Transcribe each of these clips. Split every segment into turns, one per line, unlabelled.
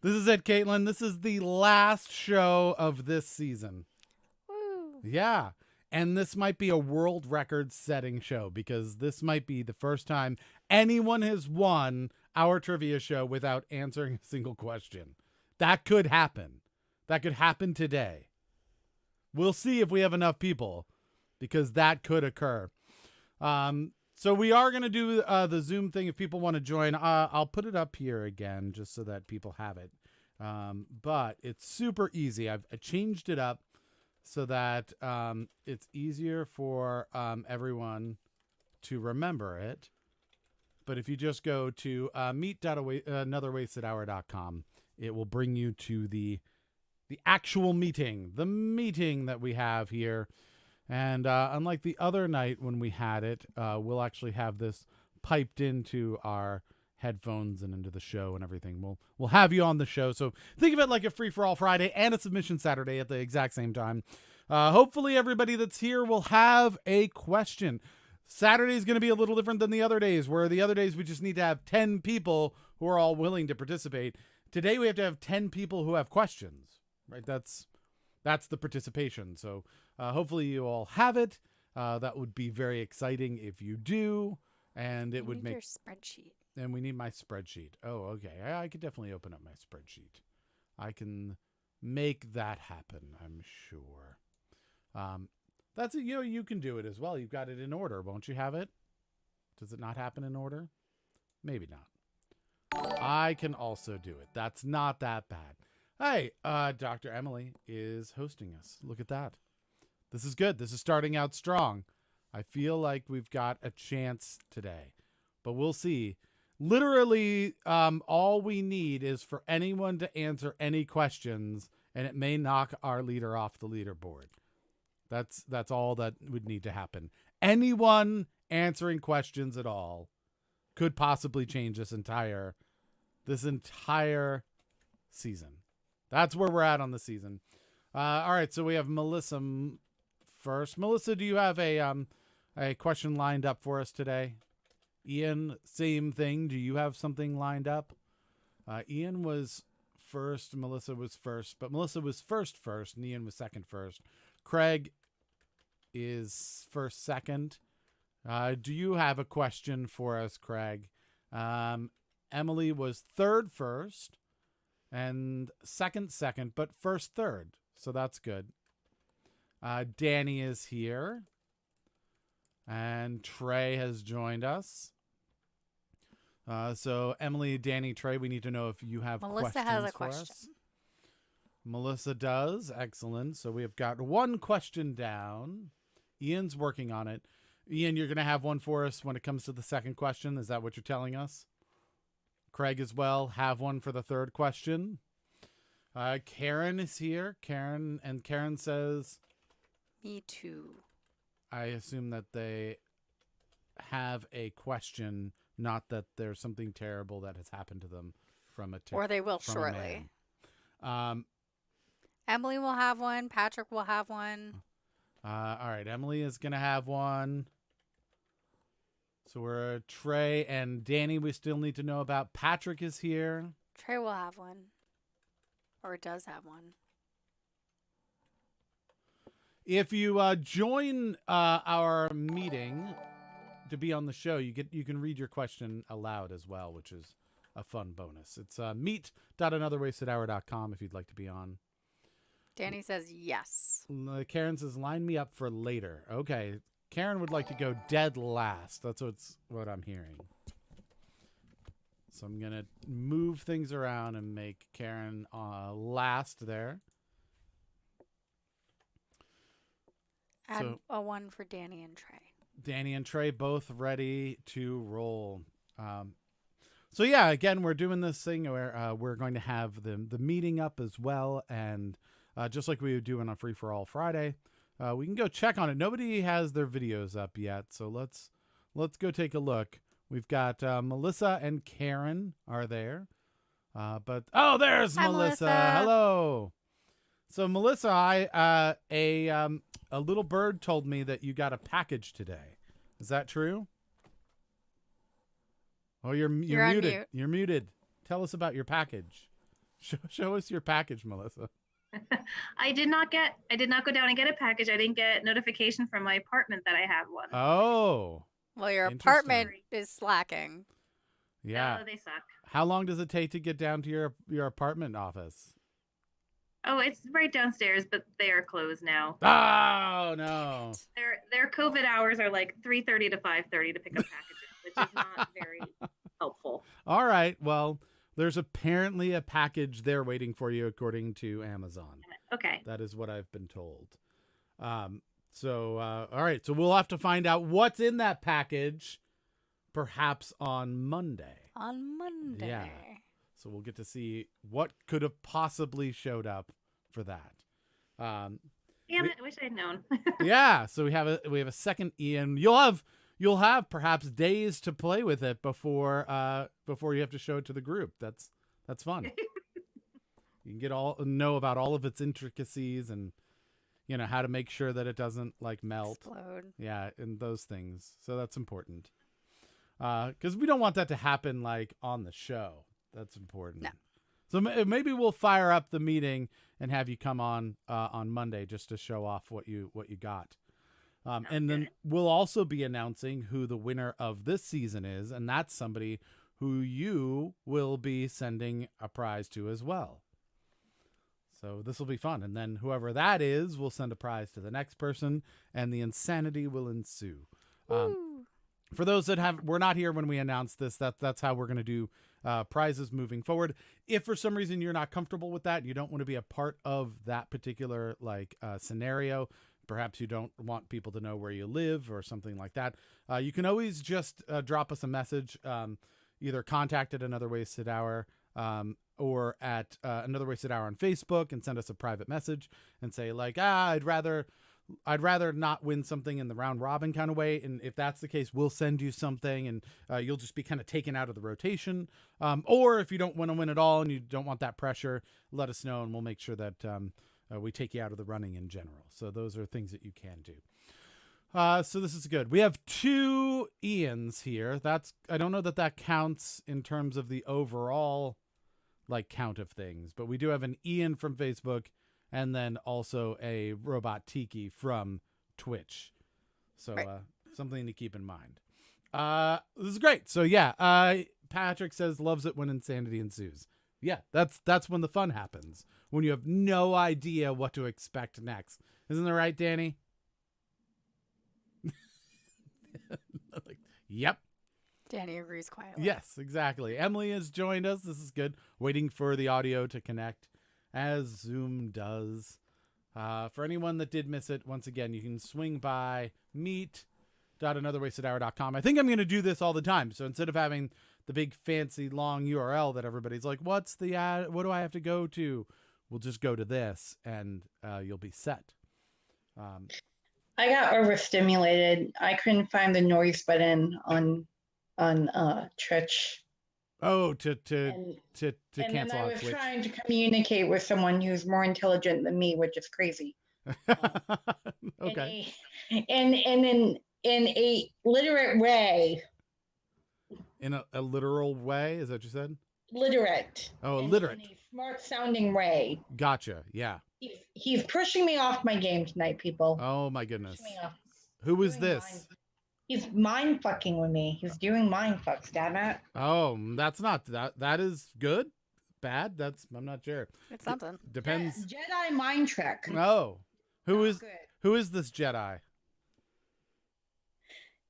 This is it, Caitlin. This is the last show of this season.
Woo.
Yeah. And this might be a world record setting show because this might be the first time anyone has won our trivia show without answering a single question. That could happen. That could happen today. We'll see if we have enough people because that could occur. So we are going to do the Zoom thing if people want to join. I'll put it up here again just so that people have it. But it's super easy. I changed it up so that it's easier for everyone to remember it. But if you just go to meet.anotherwastedhour.com, it will bring you to the actual meeting, the meeting that we have here. And unlike the other night when we had it, we'll actually have this piped into our headphones and into the show and everything. We'll have you on the show. So think of it like a free-for-all Friday and a submission Saturday at the exact same time. Hopefully everybody that's here will have a question. Saturday is going to be a little different than the other days, where the other days we just need to have 10 people who are all willing to participate. Today we have to have 10 people who have questions, right? That's the participation. So hopefully you all have it. That would be very exciting if you do. And it would make
your spreadsheet.
And we need my spreadsheet. Oh, okay. I could definitely open up my spreadsheet. I can make that happen, I'm sure. That's it. You can do it as well. You've got it in order. Won't you have it? Does it not happen in order? Maybe not. I can also do it. That's not that bad. Hey, Dr. Emily is hosting us. Look at that. This is good. This is starting out strong. I feel like we've got a chance today, but we'll see. Literally, all we need is for anyone to answer any questions, and it may knock our leader off the leaderboard. That's all that would need to happen. Anyone answering questions at all could possibly change this entire season. That's where we're at on the season. All right, so we have Melissa first. Melissa, do you have a question lined up for us today? Ian, same thing. Do you have something lined up? Ian was first. Melissa was first, but Melissa was first, and Ian was second first. Craig is first, second. Do you have a question for us, Craig? Emily was third, first, and second, but first, third. So that's good. Danny is here. And Trey has joined us. So Emily, Danny, Trey, we need to know if you have
Melissa
questions
has a
for
question.
us. Melissa does. Excellent. So we have got one question down. Ian's working on it. Ian, you're going to have one for us when it comes to the second question. Is that what you're telling us? Craig as well. Have one for the third question. Karen is here. Karen says,
Me too.
I assume that they have a question, not that there's something terrible that has happened to them from a
Or they will shortly.
All
Emily will have one. Patrick will have one.
right, Emily is going to have one. So we're Trey and Danny we still need to know about. Patrick is here.
Trey will have one. Or does have one.
If you join our meeting to be on the show, you can read your question aloud as well, which is a fun bonus. It's meet.anotherwastedhour.com if you'd like to be on.
Danny says yes.
Karen says, line me up for later. Okay. Karen would like to go dead last. That's what I'm hearing. So I'm going to move things around and make Karen last there.
Add a one for Danny and Trey.
Danny and Trey both ready to roll. So yeah, again, we're doing this thing where we're going to have the meeting up as well. And just like we would do on a free-for-all Friday, we can go check on it. Nobody has their videos up yet. So let's go take a look. We've got Melissa and Karen are there. There's
Hi,
Melissa.
Melissa.
Hello. So Melissa, a little bird told me that you got a package today. Is that true? Oh, you're
on
muted.
mute.
You're muted. Tell us about your package. Show us your package, Melissa.
I did not go down and get a package. I didn't get notification from my apartment that I had one.
Oh.
Well, your apartment is slacking.
Yeah.
Oh, they suck.
How long does it take to get down to your apartment office?
Oh, it's right downstairs, but they are closed now.
Oh, no.
Their COVID hours are like 3:30 to 5:30 to pick up packages, which is not very helpful.
All right. Well, there's apparently a package there waiting for you, according to Amazon.
Okay.
That is what I've been told. All right. So we'll have to find out what's in that package, perhaps on Monday.
On Monday.
Yeah. So we'll get to see what could have possibly showed up for that.
Damn it! I wish I'd known.
Yeah. So we have a second Ian. You'll have perhaps days to play with it before you have to show it to the group. That's fun. You can know about all of its intricacies and how to make sure that it doesn't like melt.
Explode.
Yeah, and those things. So that's important. Because we don't want that to happen like on the show. That's important.
No.
So maybe we'll fire up the meeting and have you come on Monday just to show off what you got. And then we'll also be announcing who the winner of this season is, and that's somebody who you will be sending a prize to as well. So this will be fun. And then whoever that is will send a prize to the next person, and the insanity will ensue. For those that were not here when we announced this, that's how we're going to do prizes moving forward. If for some reason you're not comfortable with that, you don't want to be a part of that particular scenario, perhaps you don't want people to know where you live or something like that, you can always just drop us a message, either contact at Another Wasted Hour or at Another Wasted Hour on Facebook, and send us a private message and say I'd rather not win something in the round robin kind of way. And if that's the case, we'll send you something and you'll just be kind of taken out of the rotation. Or if you don't want to win at all and you don't want that pressure, let us know and we'll make sure that we take you out of the running in general. So those are things that you can do. So this is good. We have 2 Ians here. I don't know that counts in terms of the overall count of things, but we do have an Ian from Facebook and then also a Robot Tiki from Twitch. So
right.
Something to keep in mind. This is great. So yeah, Patrick says loves it when insanity ensues. Yeah, that's when the fun happens. When you have no idea what to expect next. Isn't that right, Danny? Yep.
Danny agrees quietly.
Yes, exactly. Emily has joined us. This is good. Waiting for the audio to connect, as Zoom does. For anyone that did miss it, once again, you can swing by meet.anotherwastedhour.com. I think I'm going to do this all the time. So instead of having the big fancy long URL that everybody's like, what do I have to go to? We'll just go to this and you'll be set.
I got overstimulated. I couldn't find the noise button on Twitch.
Oh, to
and
cancel
I
on
was
Twitch.
trying to communicate with someone who's more intelligent than me, which is crazy.
Okay.
In a literate way.
In a literal way, is that what you said?
Literate.
Oh, literate.
In a smart sounding way.
Gotcha. Yeah.
He's pushing me off my game tonight, people.
Oh my goodness.
Pushing me off.
Who is this?
He's mind fucking with me. He's doing mind fucks, damn it.
Oh, that's not that is good? Bad? I'm not sure.
It's something.
Depends.
Jedi mind trick.
Oh. Who is
Good.
this Jedi?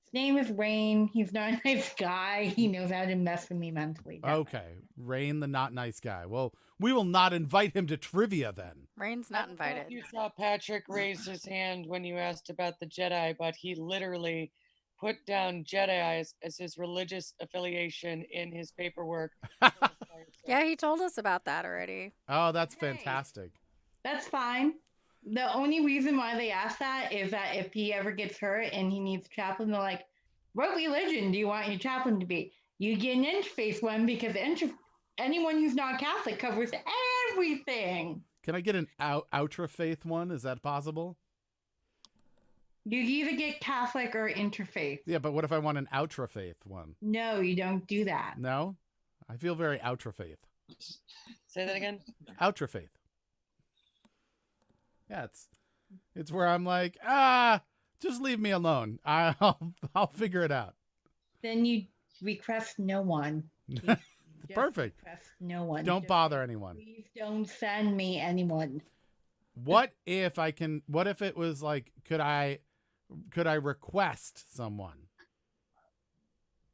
His name is Rain. He's not a nice guy. He knows how to mess with me mentally.
Okay. Rain, the not nice guy. Well, we will not invite him to trivia then.
Rain's not invited.
You saw Patrick raise his hand when you asked about the Jedi, but he literally put down Jedi as his religious affiliation in his paperwork.
Yeah, he told us about that already.
Oh, that's fantastic.
That's fine. The only reason why they ask that is that if he ever gets hurt and he needs a chaplain, they're like, what religion do you want your chaplain to be? You get an interfaith one because anyone who's not Catholic covers everything.
Can I get an outra-faith one? Is that possible?
You either get Catholic or interfaith.
Yeah, but what if I want an outra-faith one?
No, you don't do that.
No? I feel very outra-faith.
Say that again.
Outra faith. Yeah, it's where I'm like, just leave me alone. I'll figure it out.
Then you request no one. Just
Perfect.
request no one.
Don't
Just
bother
say,
anyone.
Please don't send me anyone.
What if it was like, could I request someone?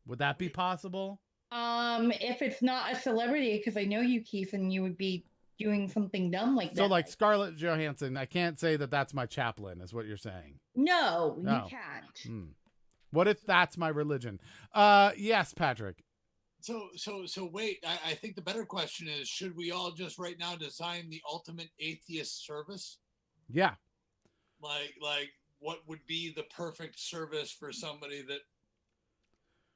Would that be possible?
If it's not a celebrity, because I know you, Keith, and you would be doing something dumb like that.
So like Scarlett Johansson, I can't say that that's my chaplain, is what you're saying.
No,
No.
you can't.
What if that's my religion? Yes, Patrick.
So wait, I think the better question is, should we all just right now design the ultimate atheist service?
Yeah.
Like what would be the perfect service for somebody that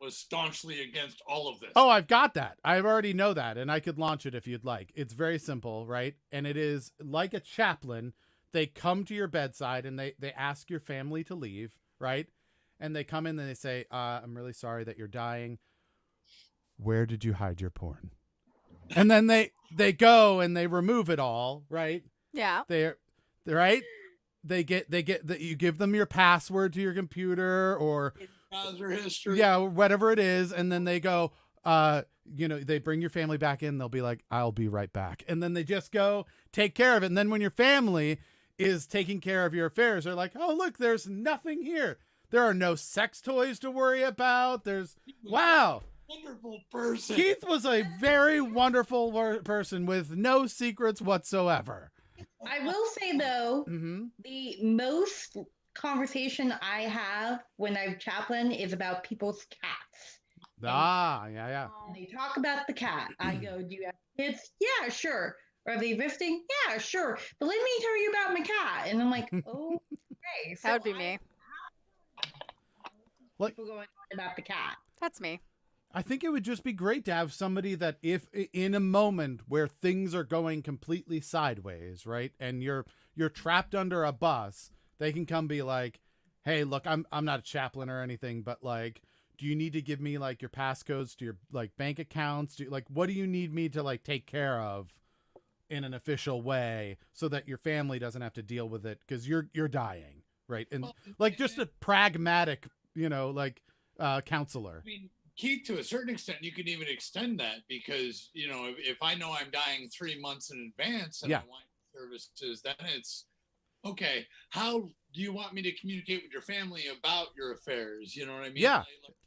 was staunchly against all of this?
Oh, I've got that. I already know that, and I could launch it if you'd like. It's very simple, right? And it is like a chaplain. They come to your bedside and they ask your family to leave, right? And they come in and they say, I'm really sorry that you're dying. Where did you hide your porn? And then they go and they remove it all, right?
Yeah.
They're right. They get you give them your password to your computer or
browser history.
Yeah, whatever it is, and then they go, they bring your family back in. They'll be like, I'll be right back, and then they just go take care of it. And then when your family is taking care of your affairs, they're like, oh look, there's nothing here. There are no sex toys to worry about. Wow.
Wonderful person.
Keith was a very wonderful person with no secrets whatsoever.
I will say though,
Mm-hmm.
the most conversation I have when I'm chaplain is about people's cats.
Yeah.
And they talk about the cat. I go, do you have kids? Yeah, sure. Are they visiting? Yeah, sure. But let me tell you about my cat. And I'm like, oh, okay.
That would be me.
People going on about the cat.
That's me.
I think it would just be great to have somebody that if in a moment where things are going completely sideways, right? And you're trapped under a bus, they can come be like, hey, look, I'm not a chaplain or anything, but like, do you need to give me like your passcodes to your like bank accounts? What do you need me to like take care of in an official way so that your family doesn't have to deal with it? Cause you're dying. Right. And like just a pragmatic, counselor.
I mean, Keith, to a certain extent, you can even extend that because, if I know I'm dying 3 months in advance and I want services, then it's, okay, how do you want me to communicate with your family about your affairs? You know what I mean?
Yeah.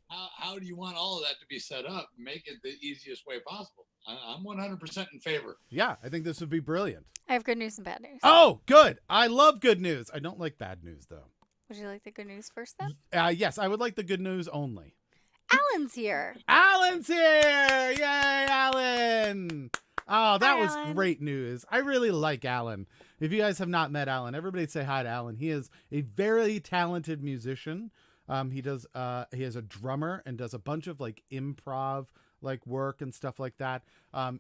How do you want all of that to be set up? Make it the easiest way possible. I'm 100% in favor.
Yeah, I think this would be brilliant.
I have good news and bad news.
Oh, good. I love good news. I don't like bad news, though.
Would you like the good news first, then?
Yes, I would like the good news only.
Alan's here.
Alan's here! Yay, Alan! Oh, that was
Alan.
great news. I really like Alan. If you guys have not met Alan, everybody say hi to Alan. He is a very talented musician. He has a drummer and does a bunch of like improv like work and stuff like that.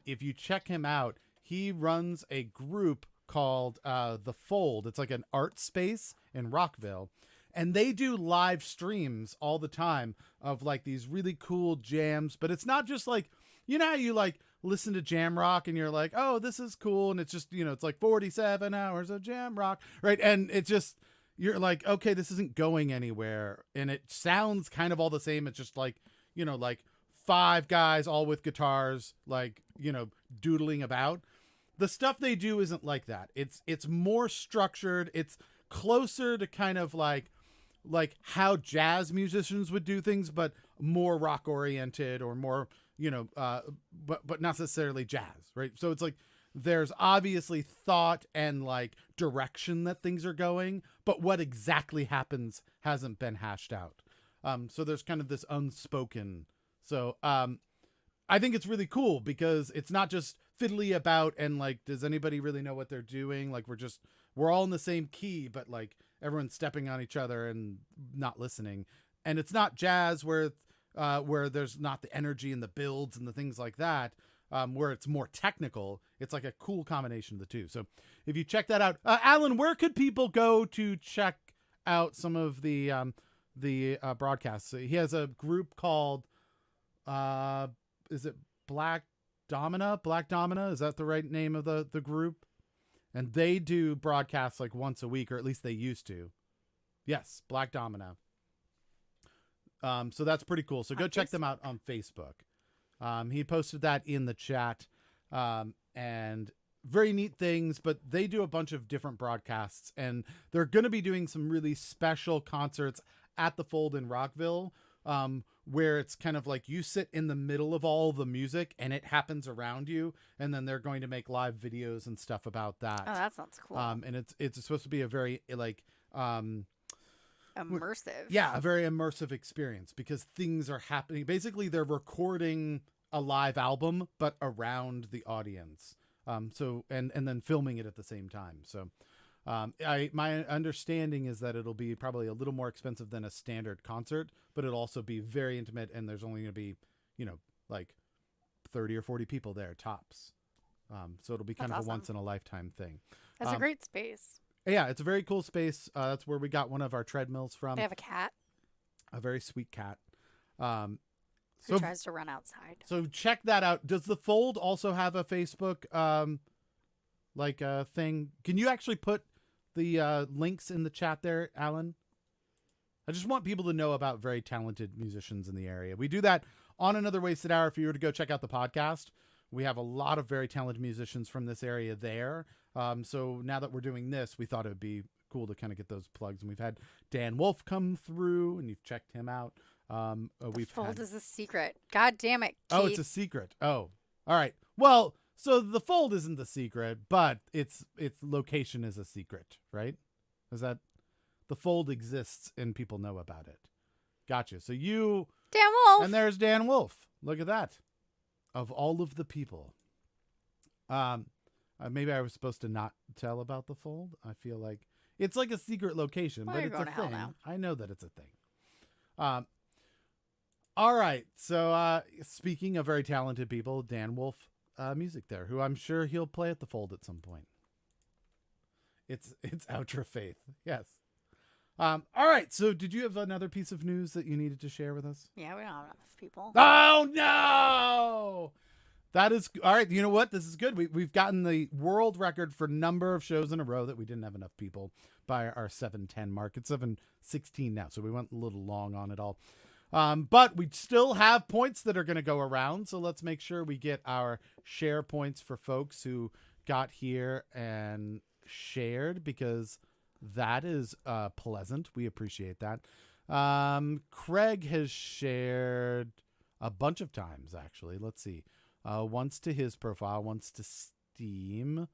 If you check him out, he runs a group called The Fold. It's like an art space in Rockville. And they do live streams all the time of like these really cool jams. But it's not just like, you know how you like listen to jam rock and you're like, oh, this is cool. And it's just, it's like 47 hours of jam rock, right? And it's just, you're like, okay, this isn't going anywhere. And it sounds kind of all the same. It's just like, like 5 guys all with guitars, like, doodling about. The stuff they do isn't like that. It's more structured. It's closer to kind of like how jazz musicians would do things, but more rock oriented or more, but not necessarily jazz, right? So it's like there's obviously thought and like direction that things are going, but what exactly happens hasn't been hashed out. So there's kind of this unspoken. So I think it's really cool because it's not just fiddly about and like, does anybody really know what they're doing? Like we're all in the same key, but like everyone's stepping on each other and not listening. And it's not jazz where there's not the energy and the builds and the things like that, where it's more technical. It's like a cool combination of the two. So if you check that out, Alan, where could people go to check out some of the broadcasts? So he has a group called, is it Black Black Domina. Is that the right name of the group? And they do broadcasts like once a week, or at least they used to. Yes, Black Domina. So that's pretty cool. So go check them out on Facebook. He posted that in the chat. And very neat things, but they do a bunch of different broadcasts, and they're going to be doing some really special concerts at the Fold in Rockville, where it's kind of like you sit in the middle of all the music and it happens around you, and then they're going to make live videos and stuff about that.
Oh, that sounds cool.
And it's supposed to be a very
immersive.
Yeah, a very immersive experience because things are happening. Basically, they're recording a live album, but around the audience. So and then filming it at the same time. So my understanding is that it'll be probably a little more expensive than a standard concert, but it'll also be very intimate, and there's only going to be, like 30 or 40 people there tops. So it'll be kind of
awesome.
a once in a lifetime thing.
That's a great space.
Yeah, it's a very cool space. That's where we got one of our treadmills from.
They have a cat
A very sweet cat.
who tries to run outside.
So check that out. Does the Fold also have a Facebook thing? Can you actually put the links in the chat there, Alan? I just want people to know about very talented musicians in the area. We do that on Another Wasted Hour. If you were to go check out the podcast, we have a lot of very talented musicians from this area there. So now that we're doing this, we thought it would be cool to kind of get those plugs. And we've had Dan Wolf come through, and you've checked him out.
The Fold is a secret. God damn it, Keith.
Oh, it's a secret. Oh, all right. Well, so the Fold isn't the secret, but its location is a secret, right? Is that the Fold exists and people know about it? Gotcha. So you,
Dan Wolf,
and there's Dan Wolf. Look at that. Of all of the people, maybe I was supposed to not tell about the Fold. I feel like it's like a secret location,
Well,
but
you're
it's a
going to hell
thing.
now.
I know that it's a thing. All right. So speaking of very talented people, Dan Wolf music there, who I'm sure he'll play at the Fold at some point. It's Outra Faith. Yes. All right. So did you have another piece of news that you needed to share with us?
Yeah, we don't have enough people.
Oh, no. That is all right. You know what? This is good. We've gotten the world record for number of shows in a row that we didn't have enough people by our 7:10 mark. It's 7:16 now, so we went a little long on it all. But we still have points that are going to go around, so let's make sure we get our share points for folks who got here and shared, because that is pleasant. We appreciate that. Craig has shared a bunch of times, actually. Let's see. Once to his profile, once to Steam,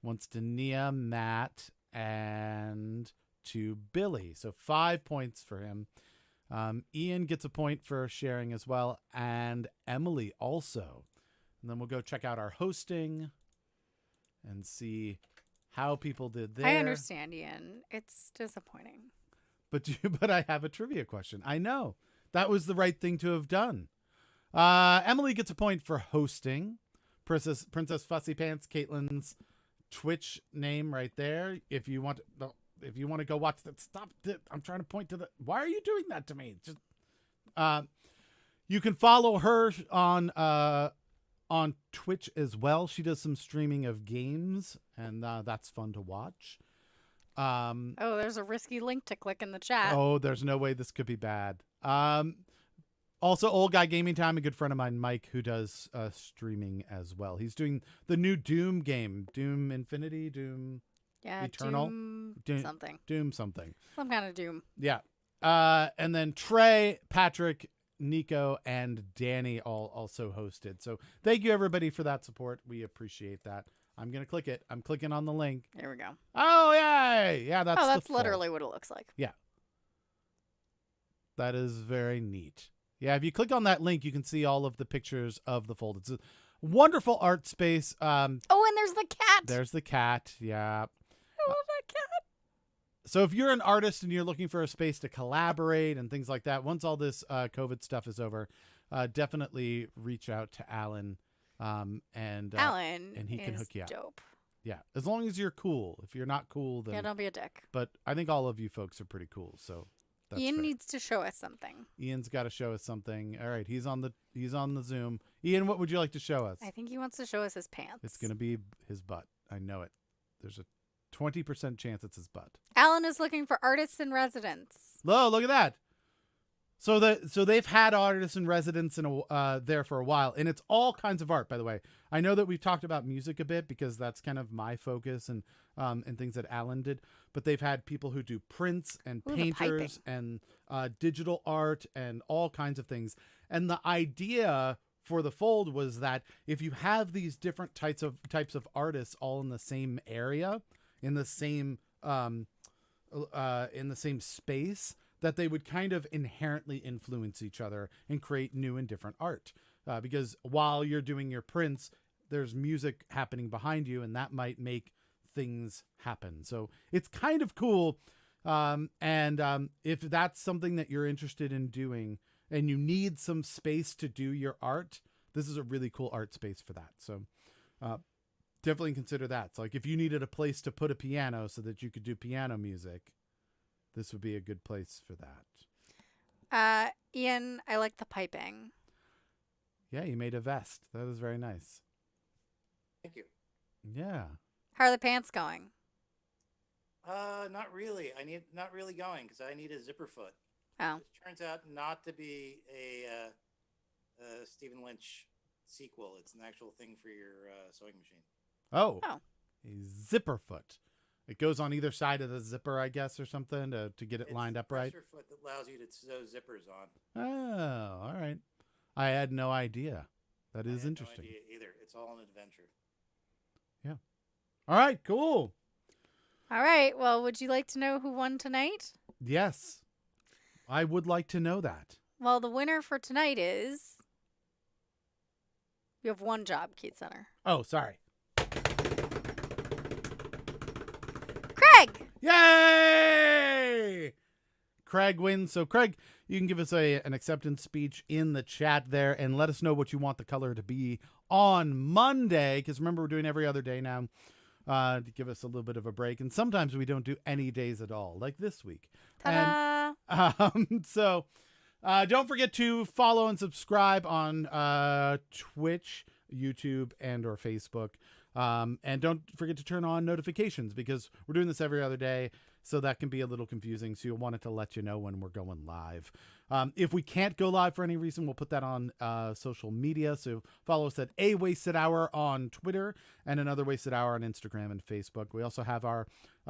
once to Nia, Matt, and to Billy. So 5 points for him. Ian gets a point for sharing as well, and Emily also. And then we'll go check out our hosting and see how people did there.
I understand, Ian. It's disappointing.
But I have a trivia question. I know. That was the right thing to have done. Emily gets a point for hosting. Princess Fussy Pants, Caitlin's Twitch name right there. If you want to go watch that, stop it. I'm trying to point to the. Why are you doing that to me? Just, you can follow her on Twitch as well. She does some streaming of games, and that's fun to watch.
Oh, there's a risky link to click in the chat.
Oh, there's no way this could be bad. Also, Old Guy Gaming Time, a good friend of mine, Mike, who does streaming as well. He's doing the new Doom game, Doom Infinity, Doom Eternal,
Doom something.
Doom something.
Some kind of Doom.
Yeah. And then Trey, Patrick, Nico, and Danny all also hosted. So thank you, everybody, for that support. We appreciate that. I'm going to click it. I'm clicking on the link.
There we go.
Oh, yay. Yeah, that's
literally what it looks like.
Yeah. That is very neat. Yeah, if you click on that link, you can see all of the pictures of the Fold. It's a wonderful art space.
Oh, and there's the cat.
There's the cat. Yeah.
I love that cat.
So if you're an artist and you're looking for a space to collaborate and things like that, once all this COVID stuff is over, definitely reach out to Alan. Alan and he can hook you up.
Dope.
Yeah, as long as you're cool. If you're not cool, then
yeah, don't be a dick.
But I think all of you folks are pretty cool. So That's
Ian
fair.
needs to show us something.
Ian's got to show us something. All right, he's on the Zoom. Ian, what would you like to show us?
I think he wants to show us his pants.
It's going to be his butt. I know it. There's a 20% chance it's his butt.
Alan is looking for artists in residence.
Look at that. So they've had artists in residence there for a while, and it's all kinds of art, by the way. I know that we've talked about music a bit because that's kind of my focus and things that Alan did, but they've had people who do prints and
Ooh, the
painters and digital art and all kinds of things. And the idea for the Fold was that if you have these different types of artists all in the same area, in the same space, that they would kind of inherently influence each other and create new and different art. Because while you're doing your prints, there's music happening behind you, and that might make things happen. So it's kind of cool. If that's something that you're interested in doing and you need some space to do your art, this is a really cool art space for that. So definitely consider that. So like if you needed a place to put a piano so that you could do piano music, this would be a good place for that.
Ian, I like the piping.
Yeah, you made a vest. That was very nice.
Thank you.
Yeah.
How are the pants going?
Not really. Not really going because I need a zipper foot.
Oh.
Which turns out not to be a Stephen Lynch sequel. It's an actual thing for your sewing machine.
Oh.
Oh.
A zipper foot. It goes on either side of the zipper, I guess, or something to get it lined up right.
It's a foot that allows you to sew zippers on.
Oh, all right. I had no idea. That is interesting.
No idea either. It's all an adventure.
Yeah. All right, cool.
All right. Well, would you like to know who won tonight?
Yes. I would like to know that.
Well, the winner for tonight is... You have one job, Keith Center.
Oh, sorry.
Craig!
Yay! Craig wins. So, Craig, you can give us an acceptance speech in the chat there and let us know what you want the color to be on Monday. Because remember, we're doing every other day now to give us a little bit of a break. And sometimes we don't do any days at all, like this week.
Ta-da!
So, don't forget to follow and subscribe on Twitch, YouTube, and or Facebook. And don't forget to turn on notifications because we're doing this every other day. So that can be a little confusing. So you'll want it to let you know when we're going live. If we can't go live for any reason, we'll put that on social media. So follow us at A Wasted Hour on Twitter and Another Wasted Hour on Instagram and Facebook. We also have our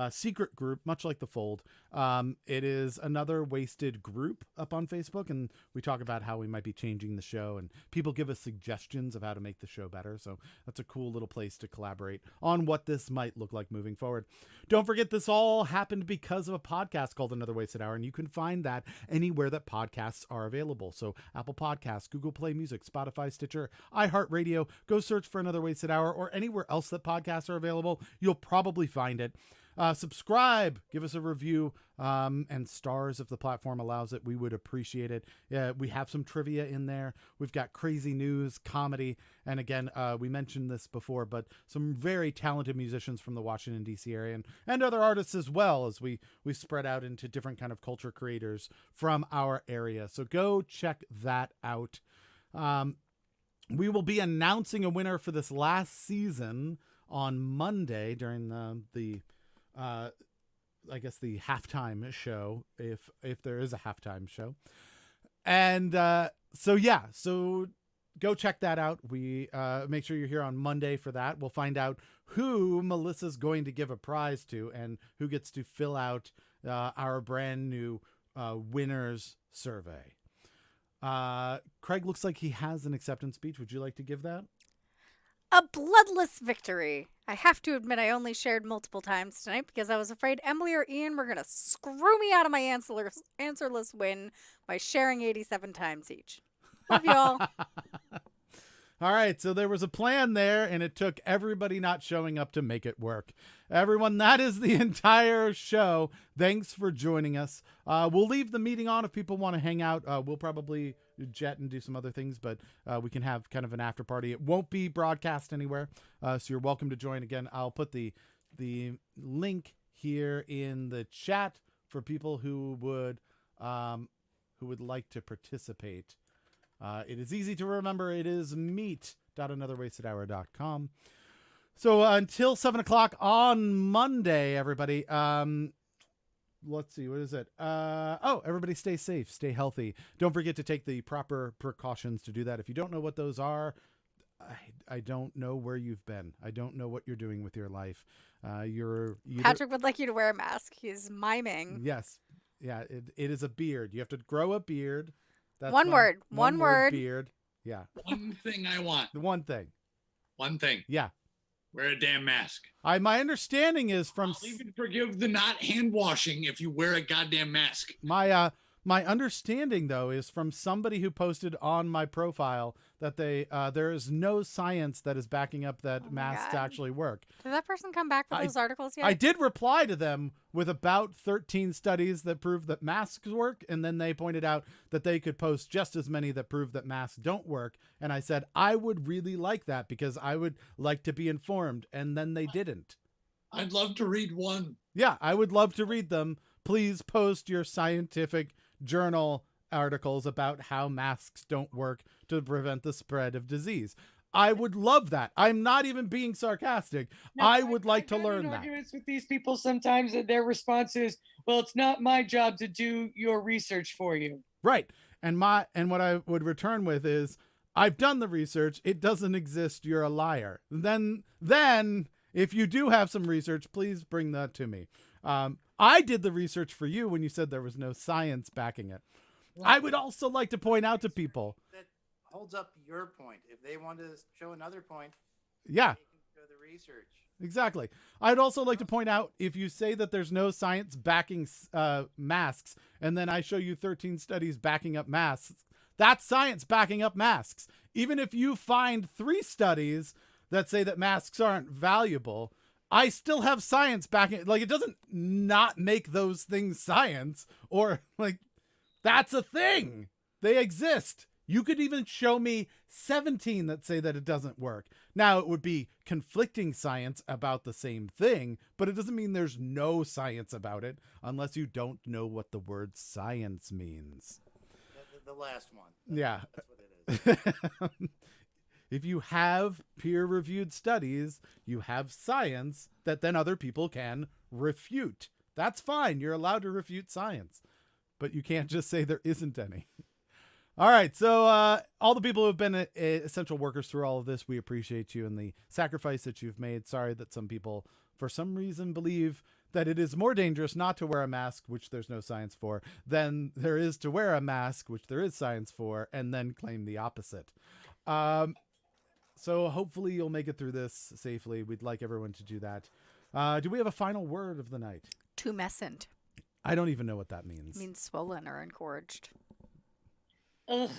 secret group, much like the Fold. It is Another Wasted Group up on Facebook. And we talk about how we might be changing the show. And people give us suggestions of how to make the show better. So that's a cool little place to collaborate on what this might look like moving forward. Don't forget, this all happened because of a podcast called Another Wasted Hour. And you can find that anywhere that podcasts are available. So Apple Podcasts, Google Play Music, Spotify, Stitcher, iHeartRadio. Go search for Another Wasted Hour or anywhere else that podcasts are available. You'll probably find it. Subscribe, give us a review, and stars if the platform allows it. We would appreciate it. We have some trivia in there. We've got crazy news, comedy, and again, we mentioned this before, but some very talented musicians from the Washington, D.C. area and other artists as well as we spread out into different kind of culture creators from our area. So go check that out. We will be announcing a winner for this last season on Monday during the I guess the halftime show, if there is a halftime show. And so go check that out. We make sure you're here on Monday for that. We'll find out who Melissa's going to give a prize to and who gets to fill out our brand new winners survey. Craig looks like he has an acceptance speech. Would you like to give that?
A bloodless victory. I have to admit I only shared multiple times tonight because I was afraid Emily or Ian were going to screw me out of my answerless win by sharing 87 times each. Love you all.
All right, so there was a plan there, and it took everybody not showing up to make it work. Everyone, that is the entire show. Thanks for joining us. We'll leave the meeting on if people want to hang out. We'll probably jet and do some other things, but we can have kind of an after party. It won't be broadcast anywhere, so you're welcome to join. Again, I'll put the link here in the chat for people who would who would like to participate. It is easy to remember. It is meet.anotherwastedhour.com. So until 7 o'clock on Monday, everybody. Let's see, what is it? Everybody stay safe, stay healthy. Don't forget to take the proper precautions to do that. If you don't know what those are, I don't know where you've been. I don't know what you're doing with your life.
Patrick would like you to wear a mask. He's miming.
Yes. Yeah, it is a beard. You have to grow a beard. That's
one word.
Beard. Yeah.
One thing I want.
The one thing.
One thing.
Yeah.
Wear a damn mask.
My understanding is from
I'll even forgive the not hand washing if you wear a goddamn mask.
My understanding though is from somebody who posted on my profile that there is no science that is backing up that masks actually work.
Did that person come back with those articles yet?
I did reply to them with about 13 studies that prove that masks work, and then they pointed out that they could post just as many that prove that masks don't work, and I said I would really like that because I would like to be informed, and then they didn't.
I'd love to read one.
Yeah, I would love to read them. Please post your scientific journal articles about how masks don't work to prevent the spread of disease. I would love that. I'm not even being sarcastic.
No,
I would like to
I've
learn
had
that.
arguments with these people sometimes, and their response is, "Well, it's not my job to do your research for you."
Right. And what I would return with is, I've done the research. It doesn't exist. You're a liar. Then if you do have some research, please bring that to me. I did the research for you when you said there was no science backing it. I would also like to point out to people
That holds up your point. If they want to show another point,
yeah,
they can show the research.
exactly. I'd also like to point out, if you say that there's no science backing masks, and then I show you 13 studies backing up masks, that's science backing up masks. Even if you find 3 studies that say that masks aren't valuable, I still have science backing it. Like, it doesn't not make those things science, or like, that's a thing. They exist. You could even show me 17 that say that it doesn't work. Now, it would be conflicting science about the same thing, but it doesn't mean there's no science about it unless you don't know what the word science means.
The last one.
Yeah.
That's what it is.
If you have peer-reviewed studies, you have science that then other people can refute. That's fine. You're allowed to refute science, but you can't just say there isn't any. All right. So all the people who have been essential workers through all of this, we appreciate you and the sacrifice that you've made. Sorry that some people, for some reason, believe that it is more dangerous not to wear a mask, which there's no science for, than there is to wear a mask, which there is science for, and then claim the opposite. So hopefully you'll make it through this safely. We'd like everyone to do that. Do we have a final word of the night?
Tumescent.
I don't even know what that means.
It means swollen or engorged.
Ugh.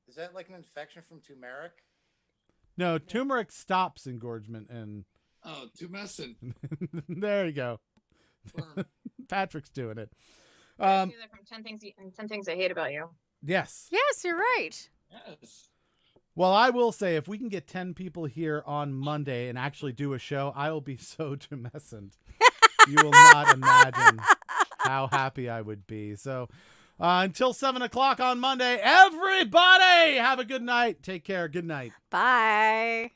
Is that like an infection from turmeric?
No, turmeric stops engorgement, and
Oh, tumescent.
there you go.
Worm.
Patrick's doing it.
I do that from 10 things I hate about you.
Yes.
Yes, you're right.
Yes.
Well, I will say, if we can get 10 people here on Monday and actually do a show, I will be so tumescent. You will not imagine how happy I would be. So until 7 o'clock on Monday, everybody have a good night. Take care. Good night.
Bye.